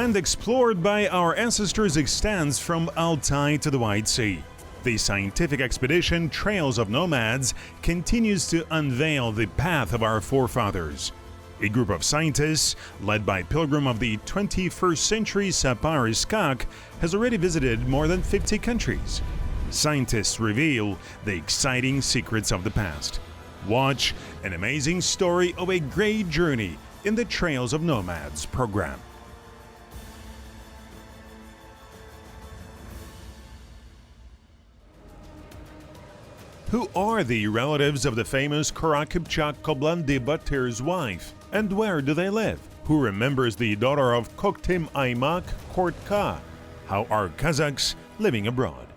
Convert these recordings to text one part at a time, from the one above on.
land explored by our ancestors extends from Altai to the White Sea. The scientific expedition Trails of Nomads continues to unveil the path of our forefathers. A group of scientists, led by pilgrim of the 21st century Sapar Iskak, has already visited more than 50 countries. Scientists reveal the exciting secrets of the past. Watch an amazing story of a great journey in the Trails of Nomads program. Who are the relatives of the famous Kara Kipchak Kobylandy batyr's wife? And where do they live? Who remembers the daughter of Koktem Aimag, Kurtka? How are Kazakhs living abroad?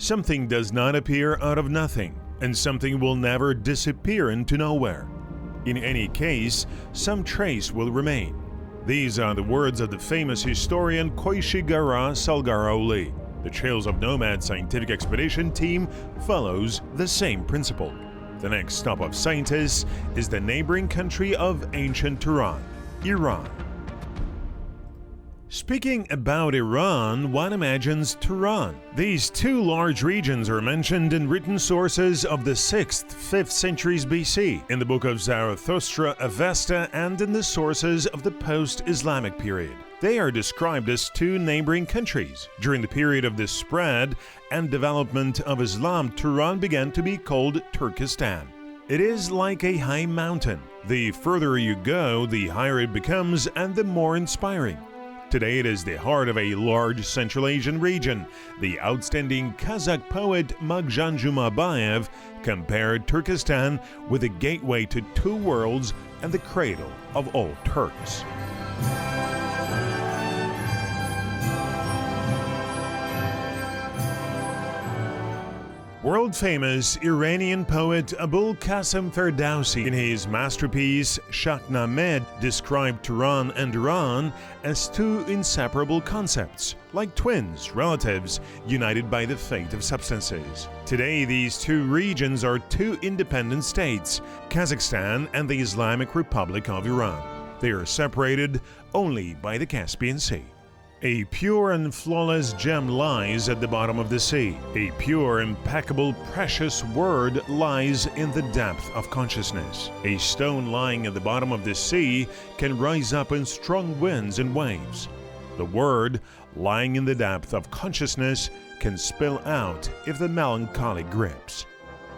Something does not appear out of nothing, and something will never disappear into nowhere. In any case, some trace will remain. These are the words of the famous historian Koishigara Salgarauli. The Trails of Nomads scientific expedition team follows the same principle. The next stop of scientists is the neighboring country of ancient Iran, Iran. Speaking about Iran, one imagines Tehran. These two large regions are mentioned in written sources of the 6th, 5th centuries BC, in the book of Zarathustra, Avesta, and in the sources of the post-Islamic period. They are described as two neighboring countries. During the period of the spread and development of Islam, Tehran began to be called Turkestan. It is like a high mountain. The further you go, the higher it becomes and the more inspiring. Today it is the heart of a large Central Asian region. The outstanding Kazakh poet Magjan Jumabayev compared Turkestan with the gateway to two worlds and the cradle of all Turks. World-famous Iranian poet Abul Qasim Ferdowsi, in his masterpiece Shahnameh, described Tehran and Iran as two inseparable concepts, like twins, relatives, united by the fate of substances. Today, these two regions are two independent states, Kazakhstan and the Islamic Republic of Iran. They are separated only by the Caspian Sea. A pure and flawless gem lies at the bottom of the sea. A pure, impeccable, precious word lies in the depth of consciousness. A stone lying at the bottom of the sea can rise up in strong winds and waves. The word lying in the depth of consciousness can spill out if the melancholy grips.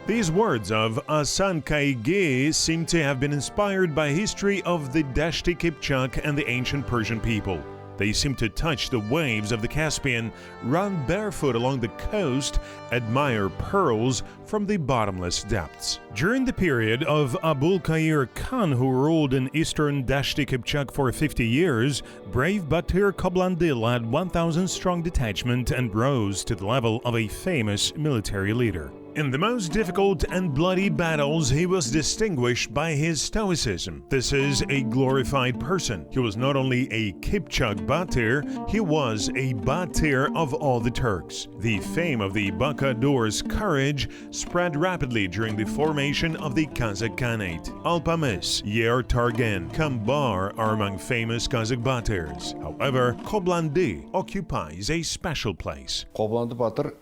These words of Asan Kaigi seem to have been inspired by history of the Dashti Kipchak and the ancient Persian people. They seem to touch the waves of the Caspian, run barefoot along the coast, admire pearls from the bottomless depths. During the period of Abul Qair Khan, who ruled in eastern Dashti Kipchak for 50 years, brave Batyr Kobylandy led 1,000-strong detachment and rose to the level of a famous military leader. In the most difficult and bloody battles, he was distinguished by his stoicism. This is a glorified person. He was not only a Kipchak Batyr, he was a Batyr of all the Turks. The fame of the Bakador's courage spread rapidly during the formation of the Kazakh Khanate. Alpamis, Yer Targen, Kambar are among famous Kazakh Batyrs. However, Kobylandy occupies a special place. Kobylandy Batır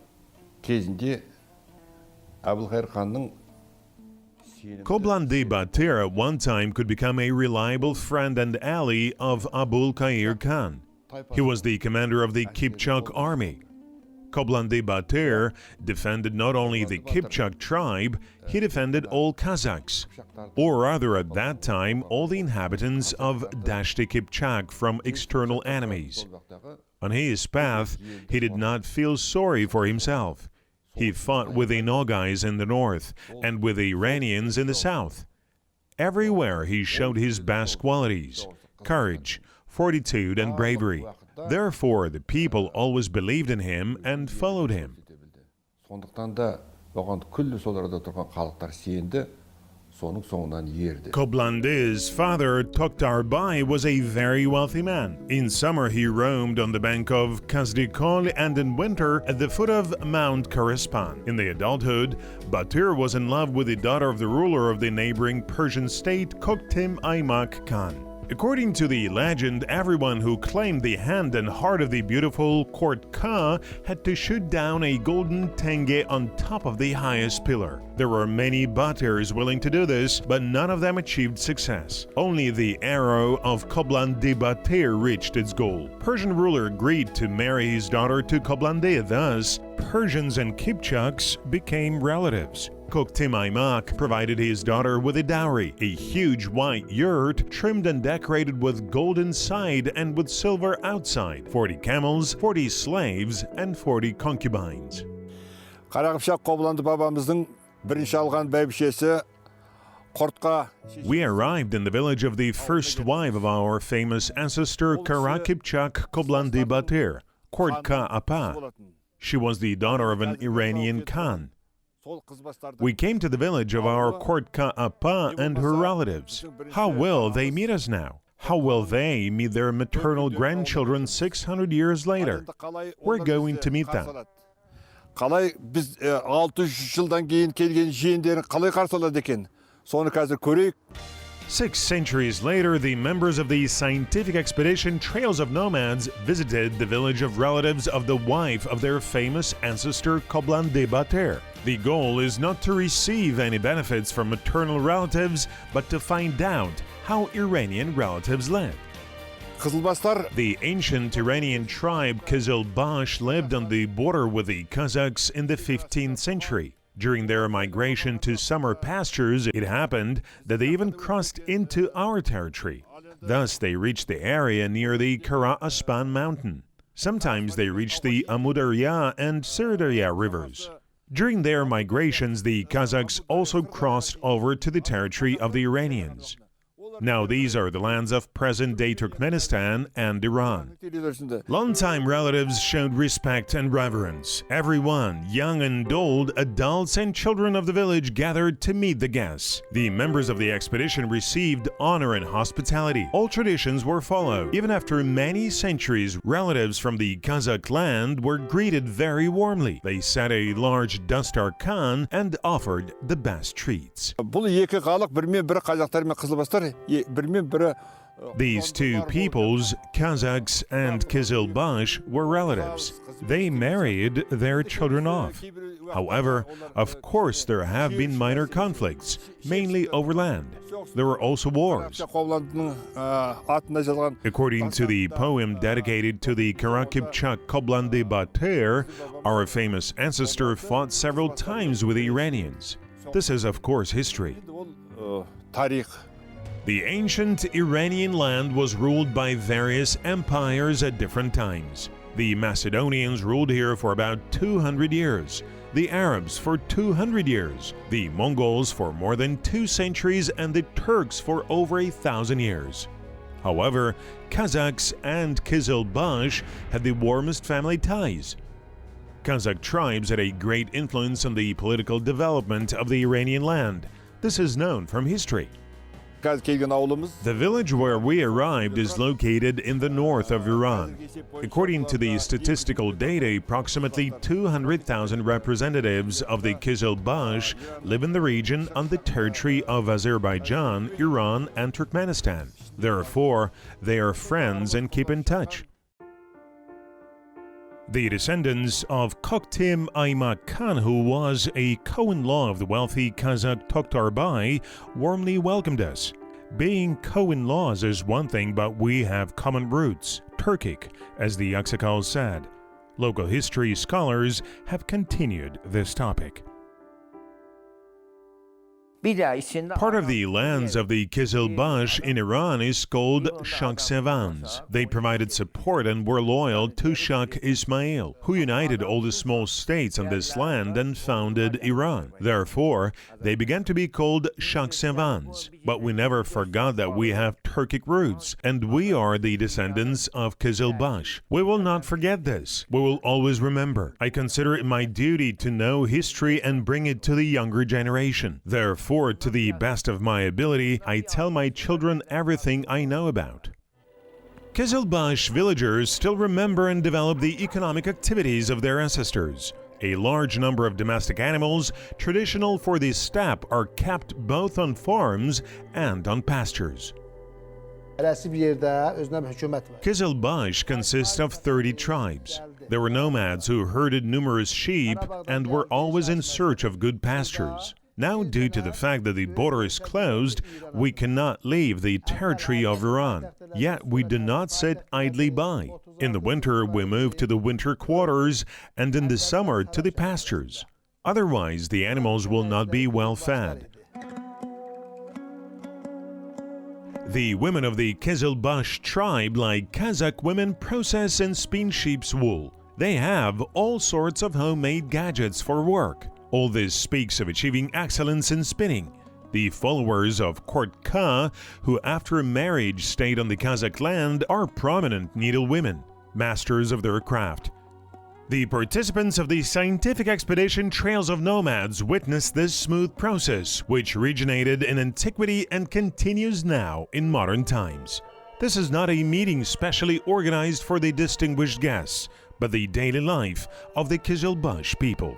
кезінде Kobylandy Batyr at one time could become a reliable friend and ally of Abul Qair Khan. He was the commander of the Kipchak army. Kobylandy Batyr defended not only the Kipchak tribe, he defended all Kazakhs, or rather at that time all the inhabitants of Dashti Kipchak from external enemies. On his path, he did not feel sorry for himself. He fought with the Nogais in the north and with the Iranians in the south. Everywhere he showed his best qualities, courage, fortitude, and bravery. Therefore, the people always believed in him and followed him. соның соңынан ерді. Koblandy's father, Toktarbay, was a very wealthy man. In summer, he roamed on the bank of Qazaq and in winter at the foot of Mount Karaspan. In the adulthood, Batyr was in love with the daughter of the ruler of the neighboring Persian state, Koktem Aimag Khan. According to the legend, everyone who claimed the hand and heart of the beautiful Kurtka had to shoot down a golden tenge on top of the highest pillar. There were many batyrs willing to do this, but none of them achieved success. Only the arrow of Kobylandy batyr reached its goal. Persian ruler agreed to marry his daughter to Kobylandy. Thus, Persians and Kipchaks became relatives. Koktem Aimag provided his daughter with a dowry, a huge white yurt trimmed and decorated with gold inside and with silver outside, 40 camels, 40 slaves, and 40 concubines. Kara Kipchak Kobylandy babamыздың бірінші алған бәйбішесі Kurtka. We arrived in the village of the first wife of our famous ancestor Kara Kipchak Kobylandy batyr, Kurtka Apa. She was the daughter of an Iranian Khan. We came to the village of our Kurtka Apa and her relatives. How will they meet us now? How will they meet their maternal grandchildren 600 years later? We're going to meet them. Қалай біз 600 жылдан кейін келген жиендерін қалай қарсы алады екен? Соны қазір көрейік. 6 centuries later, the members of the scientific expedition Trails of Nomads visited the village of relatives of the wife of their famous ancestor Kobylandy batyr. The goal is not to receive any benefits from maternal relatives, but to find out how Iranian relatives live. Қызылбастар The ancient Iranian tribe Qazaq lived on the border with the Kazakhs in the 15th century. During their migration to summer pastures, it happened that they even crossed into our territory. Thus, they reached the area near the Kara mountain. Sometimes they reached the Amudarya and Sirdarya rivers. During their migrations, the Kazakhs also crossed over to the territory of the Iranians. Now these are the lands of present-day Turkmenistan and Iran. Long-time relatives showed respect and reverence. Everyone, young and old, adults and children of the village gathered to meet the guests. The members of the expedition received honor and hospitality. All traditions were followed. Even after many centuries, relatives from the Kazakh land were greeted very warmly. They set a large dastarkhan and offered the best treats. Бұл екі халық бірімен бірі қазақтар мен қызылбастар бірімен бірі. These two peoples, Kazakhs and Qazaq, were relatives. They married their children off. However, of course, there have been minor conflicts, mainly over land. There were also wars. According to the poem dedicated to the Kara Kipchak Kobylandy batyr, our famous ancestor fought several times with the Iranians. This is, of course, history. The ancient Iranian land was ruled by various empires at different times. The Macedonians ruled here for about 200 years, the Arabs for 200 years, the Mongols for more than 2 centuries, and the Turks for over 1,000 years. However, Kazakhs and Qazaq had the warmest family ties. Kazakh tribes had a great influence on the political development of the Iranian land. This is known from history. The village where we arrived is located in the north of Iran. According to the statistical data, approximately 200,000 representatives of the Qazaq live in the region on the territory of Azerbaijan, Iran, and Turkmenistan. Therefore, they are friends and keep in touch. The descendants of Koktem Aimag Khan, who was a co-in-law of the wealthy Kazakh Toktarbay, warmly welcomed us. Being co-in-laws is one thing, but we have common roots, Turkic, as the Aksakals said. Local history scholars have continued this topic. Part of the lands of the Qazaq in Iran is called Shaksevans. They provided support and were loyal to Shah Ismail, who united all the small states on this land and founded Iran. Therefore, they began to be called Shaksevans. But we never forgot that we have Turkic roots, and we are the descendants of Qazaq. We will not forget this. We will always remember. I consider it my duty to know history and bring it to the younger generation. Therefore, Therefore, to the best of my ability, I tell my children everything I know about. Qazaq villagers still remember and develop the economic activities of their ancestors. A large number of domestic animals, traditional for the steppe, are kept both on farms and on pastures. Qazaq consists of 30 tribes. There were nomads who herded numerous sheep and were always in search of good pastures. Now, due to the fact that the border is closed, we cannot leave the territory of Iran. Yet we do not sit idly by. In the winter, we move to the winter quarters, and in the summer to the pastures. Otherwise, the animals will not be well fed. The women of the Qazaq tribe, like Kazakh women, process and spin sheep's wool. They have all sorts of homemade gadgets for work. All this speaks of achieving excellence in spinning. The followers of Kurtka, who after marriage stayed on the Kazakh land, are prominent needlewomen, masters of their craft. The participants of the scientific expedition Trails of Nomads witnessed this smooth process, which originated in antiquity and continues now in modern times. This is not a meeting specially organized for the distinguished guests, but the daily life of the Qazaq people.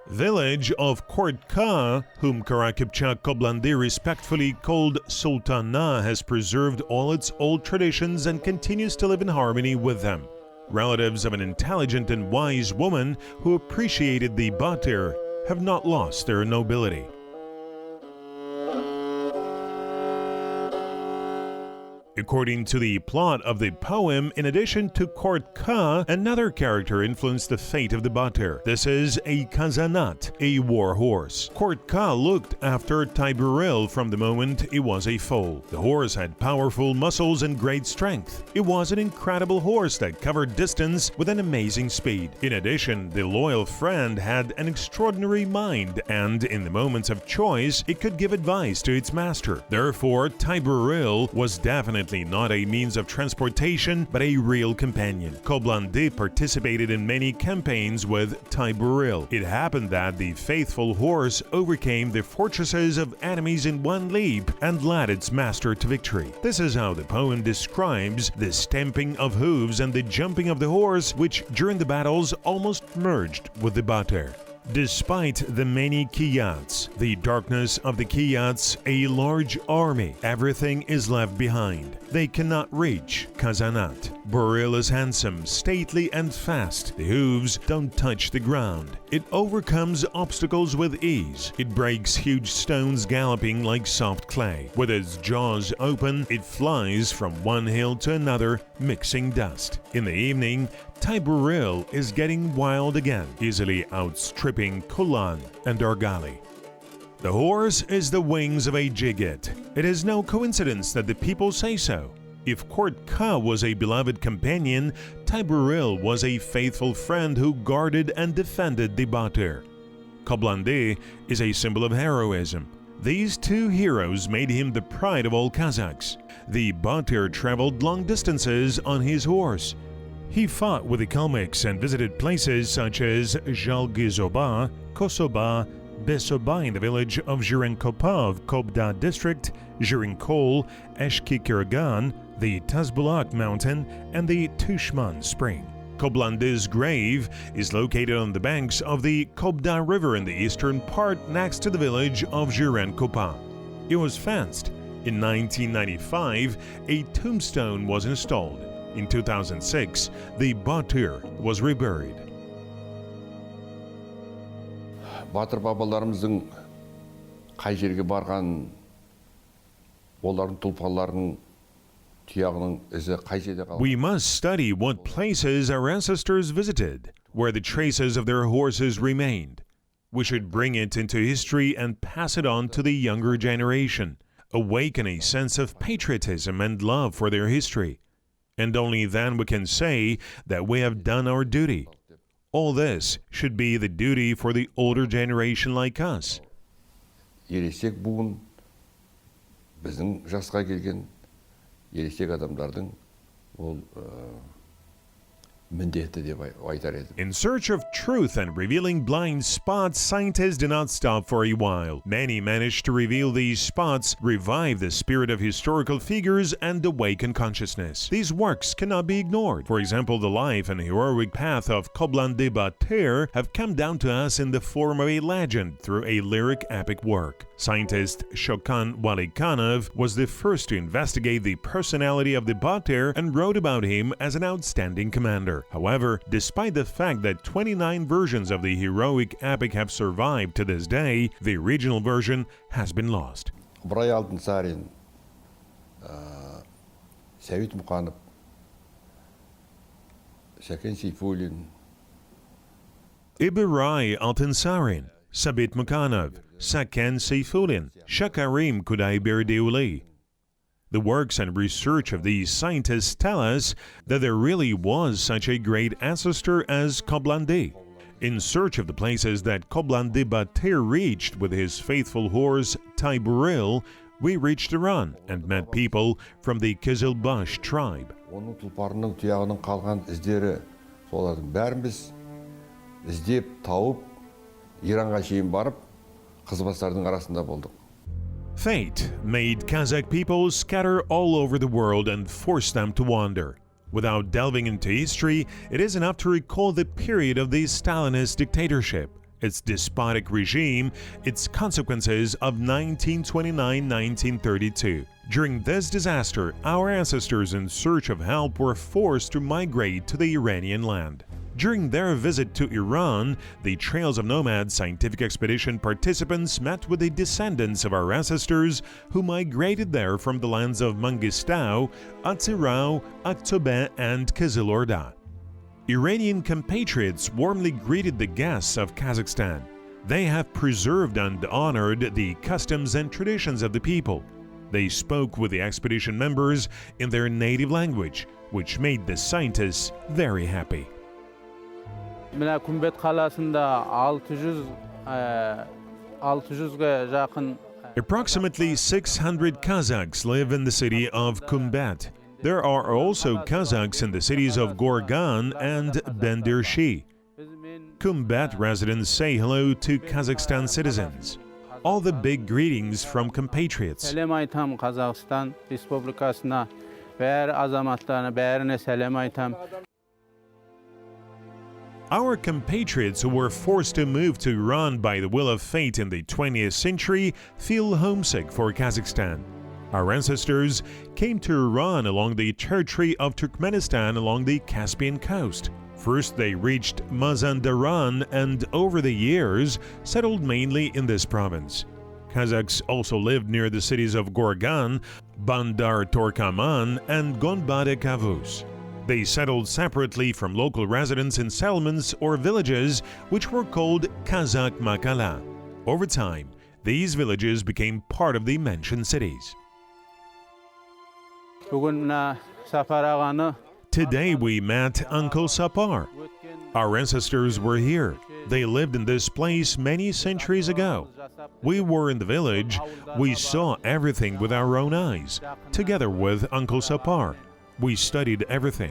Village of Kurtka, whom Kara Kipchak Kobylandy respectfully called Sultana, has preserved all its old traditions and continues to live in harmony with them. Relatives of an intelligent and wise woman who appreciated the batyr have not lost their nobility. According to the plot of the poem, in addition to Kurtka, another character influenced the fate of the batyr. This is a Qazaq, a war horse. Kurtka looked after Tiberil from the moment it was a foal. The horse had powerful muscles and great strength. It was an incredible horse that covered distance with an amazing speed. In addition, the loyal friend had an extraordinary mind, and in the moments of choice, it could give advice to its master. Therefore, Tiberil was definitely not a means of transportation, but a real companion. Kobylandy participated in many campaigns with Tiberil. It happened that the faithful horse overcame the fortresses of enemies in one leap and led its master to victory. This is how the poem describes the stamping of hooves and the jumping of the horse, which during the battles almost merged with the batyr. Despite the many Qiyats, the darkness of the Qiyats, a large army, everything is left behind. They cannot reach Qazaq. Buril is handsome, stately and fast. The hooves don't touch the ground. It overcomes obstacles with ease. It breaks huge stones galloping like soft clay. With its jaws open, it flies from one hill to another, mixing dust. In the evening, Tiberil is getting wild again, easily outstripping Kulan and Argali. The horse is the wings of a Jigit. It is no coincidence that the people say so. If Kurtka was a beloved companion, Tiberil was a faithful friend who guarded and defended the batyr. Kobylandy is a symbol of heroism. These two heroes made him the pride of all Kazakhs. The batyr traveled long distances on his horse. He fought with the Kalmyks and visited places such as Jalgizoba, Kosoba, Besoba in the village of Zhirenkopa of Kobda district, Zhirinkol, Eshkikirgan, the Tazbulak mountain, and the Tushman spring. Koblandy's grave is located on the banks of the Kobda river in the eastern part next to the village of Zhirenkopa. It was fenced. In 1995, a tombstone was installed. In 2006, the batyr was reburied. Батыр бабаларымыздың қай жерге барған, олардың тұлпарларының тұяғының ізі қай жерде қалған? We must study what places our ancestors visited, where the traces of their horses remained. We should bring it into history and pass it on to the younger generation, awaken a sense of patriotism and love for their history. And only then we can say that we have done our duty. All this should be the duty for the older generation like us. Ересек буын, біздің жасқа келген ересек адамдардың ол міндеті деп айтар едім. In search of truth and revealing blind spots, scientists did not stop for a while. Many managed to reveal these spots, revive the spirit of historical figures, and awaken consciousness. These works cannot be ignored. For example, the life and heroic path of Kobylandy batyr have come down to us in the form of a legend through a lyric epic work. Scientist Shokan Walikhanov was the first to investigate the personality of the batyr and wrote about him as an outstanding commander. However, despite the fact that 29 versions of the heroic epic have survived to this day, the original version has been lost. Ыбырай Алтынсарин, Сәбит Мұқанов, Шәкен Сейфуллин, Ибrai Altınsarin, Sabit Mukanov, Saken Seyfulin, Shakarim Kudaiberdeuli. The works and research of these scientists tell us that there really was such a great ancestor as Kobylandy. In search of the places that Kobylandy batyr reached with his faithful horse Tayburil, we reached Iran and met people from the Qazaq tribe. Оның тұлпарының тұяғының қалған іздері, солардың бәрін біз іздеп, тауып, Иранға шейін барып, қызбастардың арасында болдық. Fate made Kazakh people scatter all over the world and forced them to wander. Without delving into history, it is enough to recall the period of the Stalinist dictatorship, its despotic regime, its consequences of 1929-1932. During this disaster, our ancestors in search of help were forced to migrate to the Iranian land. During their visit to Iran, the Trails of Nomads scientific expedition participants met with the descendants of our ancestors who migrated there from the lands of Mangistau, Atsirau, Aktobe, and Kızılorda. Iranian compatriots warmly greeted the guests of Kazakhstan. They have preserved and honored the customs and traditions of the people. They spoke with the expedition members in their native language, which made the scientists very happy. Мына Күмбет қаласында 600-ге жақын. Approximately 600 Kazakhs live in the city of Kumbet. There are also Kazakhs in the cities of Gorgan and Bendershi. Kumbet residents say hello to Kazakhstan citizens. All the big greetings from compatriots. Сәлем айтам Қазақстан Республикасына, бәрі азаматтарына, бәріне сәлем айтам. Our compatriots who were forced to move to Iran by the will of fate in the 20th century feel homesick for Kazakhstan. Our ancestors came to Iran along the territory of Turkmenistan along the Caspian coast. First they reached Mazandaran and over the years settled mainly in this province. Kazakhs also lived near the cities of Gorgan, Bandar Torkaman, and Gonbade Kavus. They settled separately from local residents in settlements or villages which were called Kazakh Makala. Over time, these villages became part of the mentioned cities. Today we met Uncle Sapar. Our ancestors were here. They lived in this place many centuries ago. We were in the village. We saw everything with our own eyes, together with Uncle Sapar. We studied everything.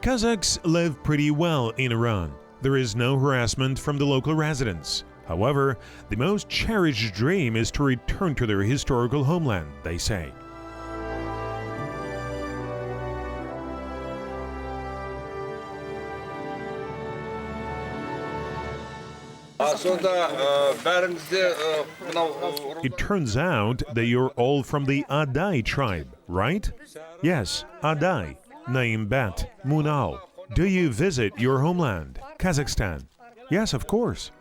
Kazakhs live pretty well in Iran. There is no harassment from the local residents. However, the most cherished dream is to return to their historical homeland, they say. It turns out that you're all from the Adai tribe, right? Yes, Adai, Naim Bat, Munal. Do you visit your homeland, Kazakhstan? Yes, of course.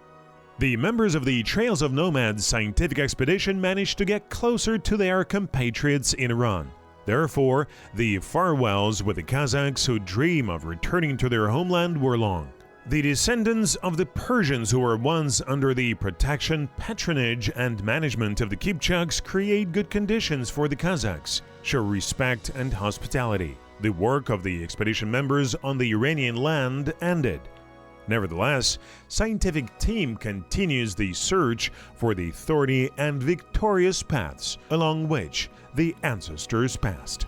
The members of the Trails of Nomads scientific expedition managed to get closer to their compatriots in Iran. Therefore, the farewells with the Kazakhs who dream of returning to their homeland were long. The descendants of the Persians who were once under the protection, patronage, and management of the Kipchaks create good conditions for the Kazakhs, show respect and hospitality. The work of the expedition members on the Iranian land ended. Nevertheless, scientific team continues the search for the thorny and victorious paths along which the ancestors' past.